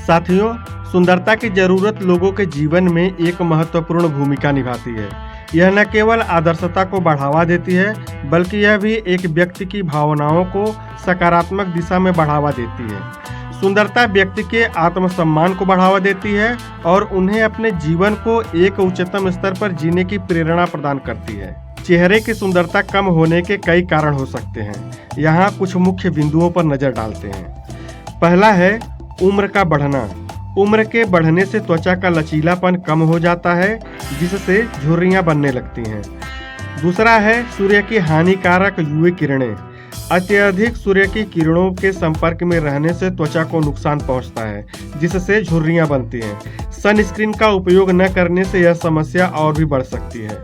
साथियों, सुंदरता की जरूरत लोगों के जीवन में एक महत्वपूर्ण भूमिका निभाती है। यह न केवल आदर्शता को बढ़ावा देती है, बल्कि यह भी एक व्यक्ति की भावनाओं को सकारात्मक दिशा में बढ़ावा देती है। सुंदरता व्यक्ति के आत्मसम्मान को बढ़ावा देती है और उन्हें अपने जीवन को एक उच्चतम स्तर पर जीने की प्रेरणा प्रदान करती है। चेहरे की सुंदरता कम होने के कई कारण हो सकते हैं। यहाँ कुछ मुख्य बिंदुओं पर नजर डालते हैं। पहला है उम्र का बढ़ना। उम्र के बढ़ने से त्वचा का लचीलापन कम हो जाता है, जिससे झुर्रियां बनने लगती हैं। दूसरा है सूर्य की हानिकारक यूवी किरणें। अत्यधिक सूर्य की किरणों के संपर्क में रहने से त्वचा को नुकसान पहुंचता है, जिससे झुर्रियां बनती हैं। सनस्क्रीन का उपयोग न करने से यह समस्या और भी बढ़ सकती है।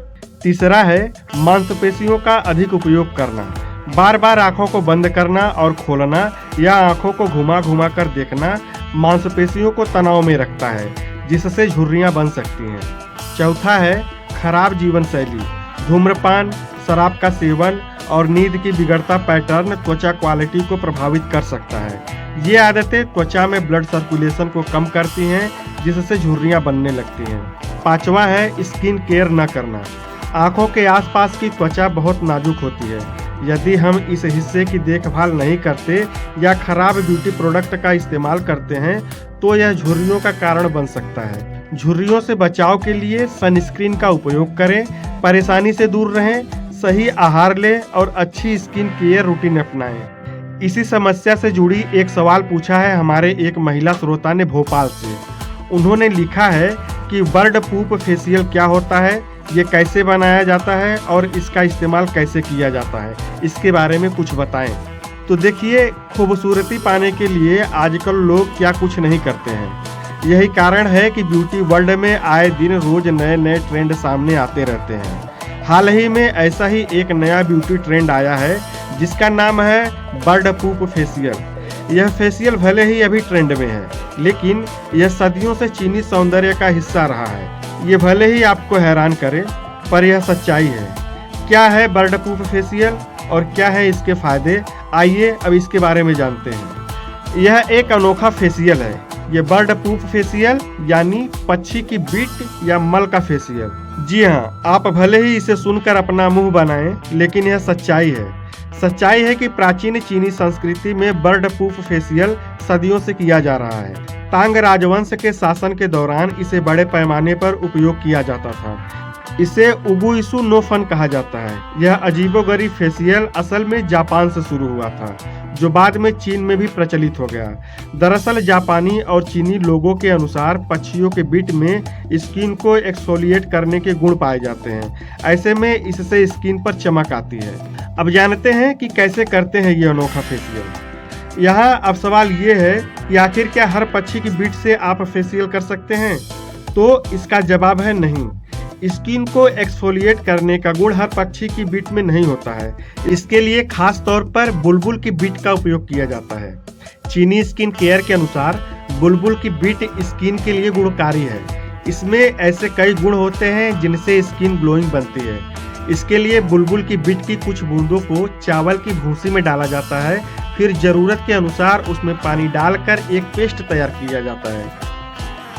तीसरा है मांसपेशियों का अधिक उपयोग करना। बार बार आंखों को बंद करना और खोलना या आंखों को घुमा घुमा कर देखना मांसपेशियों को तनाव में रखता है, जिससे झुर्रियां बन सकती हैं। चौथा है खराब जीवन शैली। धूम्रपान, शराब का सेवन और नींद की बिगड़ता पैटर्न त्वचा क्वालिटी को प्रभावित कर सकता है। ये आदतें त्वचा में ब्लड सर्कुलेशन को कम करती हैं, जिससे झुर्रियां बनने लगती हैं। पांचवा है स्किन केयर न करना। आंखों के आसपास की त्वचा बहुत नाजुक होती है। यदि हम इस हिस्से की देखभाल नहीं करते या खराब ब्यूटी प्रोडक्ट का इस्तेमाल करते हैं, तो यह झुर्रियों का कारण बन सकता है। झुर्रियों से बचाव के लिए सनस्क्रीन का उपयोग करें, परेशानी से दूर रहें, सही आहार लें और अच्छी स्किन केयर रूटीन अपनाएं। इसी समस्या से जुड़ी एक सवाल पूछा है हमारे एक महिला श्रोता ने भोपाल से। उन्होंने लिखा है कि बर्ड पूप फेशियल क्या होता है, ये कैसे बनाया जाता है और इसका इस्तेमाल कैसे किया जाता है, इसके बारे में कुछ बताएं। तो देखिए, खूबसूरती पाने के लिए आजकल लोग क्या कुछ नहीं करते हैं। यही कारण है कि ब्यूटी वर्ल्ड में आए दिन रोज नए नए ट्रेंड सामने आते रहते हैं। हाल ही में ऐसा ही एक नया ब्यूटी ट्रेंड आया है, जिसका नाम है बर्ड पूप फेशियल। यह फेशियल भले ही अभी ट्रेंड में है, लेकिन यह सदियों से चीनी सौंदर्य का हिस्सा रहा है। ये भले ही आपको हैरान करे, पर यह सच्चाई है। क्या है बर्ड पूप फेशियल और क्या है इसके फायदे, आइए अब इसके बारे में जानते हैं। यह एक अनोखा फेशियल है। ये बर्ड पूप फेशियल यानी पक्षी की बीट या मल का फेशियल। जी हाँ, आप भले ही इसे सुनकर अपना मुंह बनाएं, लेकिन यह सच्चाई है। सच्चाई है कि प्राचीन चीनी संस्कृति में बर्ड पूप फेशियल सदियों से किया जा रहा है। तांग राजवंश के शासन के दौरान इसे बड़े पैमाने पर उपयोग किया जाता था। इसे उगुइसु नो फन कहा जाता है। यह अजीबोगरीब फेशियल असल में जापान से शुरू हुआ था, जो बाद में चीन में भी प्रचलित हो गया। दरअसल जापानी और चीनी लोगों के अनुसार पक्षियों के बीट में स्किन को एक्सफोलिएट करने के गुण पाए जाते हैं। ऐसे में इससे स्किन पर चमक आती है। अब जानते हैं कि कैसे करते हैं ये अनोखा फेशियल। यहाँ अब सवाल ये है कि आखिर क्या हर पक्षी की बीट से आप फेशियल कर सकते हैं? तो इसका जवाब है नहीं। स्किन को एक्सफोलिएट करने का गुण हर पक्षी की बीट में नहीं होता है। इसके लिए खास तौर पर बुलबुल की बीट का उपयोग किया जाता है। चीनी स्किन केयर के अनुसार बुलबुल की बीट स्किन के लिए गुणकारी है। इसमें ऐसे कई गुण होते हैं जिनसे स्किन ग्लोइंग बनती है। इसके लिए बुलबुल की बीट की कुछ बूंदों को चावल की भूसी में डाला जाता है, फिर जरूरत के अनुसार उसमें पानी डालकर एक पेस्ट तैयार किया जाता है।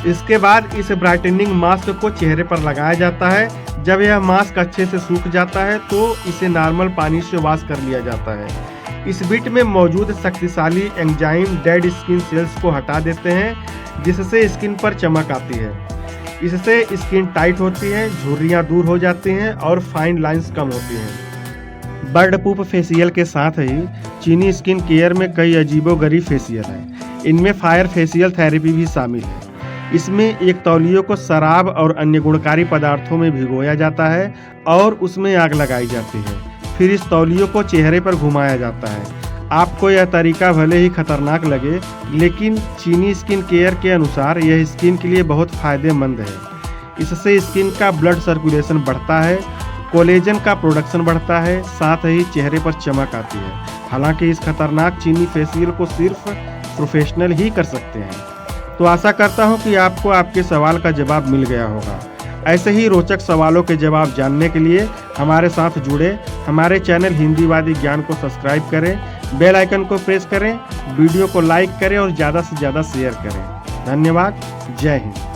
इसके बाद इस ब्राइटनिंग मास्क को चेहरे पर लगाया जाता है। जब यह मास्क अच्छे से सूख जाता है तो इसे नॉर्मल पानी से वॉश कर लिया जाता है। इस बीट में मौजूद शक्तिशाली एंजाइम डेड स्किन सेल्स को हटा देते हैं, जिससे स्किन पर चमक आती है। इससे स्किन टाइट होती है, झुर्रियां दूर हो जाती हैं और फाइन लाइंस कम होती हैं। बर्ड पूप फेशियल के साथ ही चीनी स्किन केयर में कई अजीबोगरीब फेशियल हैं। इनमें फायर फेशियल थेरेपी भी शामिल है। इसमें एक तौलिए को शराब और अन्य गुणकारी पदार्थों में भिगोया जाता है और उसमें आग लगाई जाती है। फिर इस तौलिए को चेहरे पर घुमाया जाता है। आपको यह तरीका भले ही खतरनाक लगे, लेकिन चीनी स्किन केयर के अनुसार यह स्किन के लिए बहुत फायदेमंद है। इससे स्किन का ब्लड सर्कुलेशन बढ़ता है, कोलेजन का प्रोडक्शन बढ़ता है, साथ ही चेहरे पर चमक आती है। हालांकि इस खतरनाक चीनी फेशियल को सिर्फ प्रोफेशनल ही कर सकते हैं। तो आशा करता हूं कि आपको आपके सवाल का जवाब मिल गया होगा। ऐसे ही रोचक सवालों के जवाब जानने के लिए हमारे साथ जुड़े। हमारे चैनल हिंदीवादी ज्ञान को सब्सक्राइब करें, बेल आइकन को प्रेस करें, वीडियो को लाइक करें और ज़्यादा से ज़्यादा शेयर करें। धन्यवाद। जय हिंद।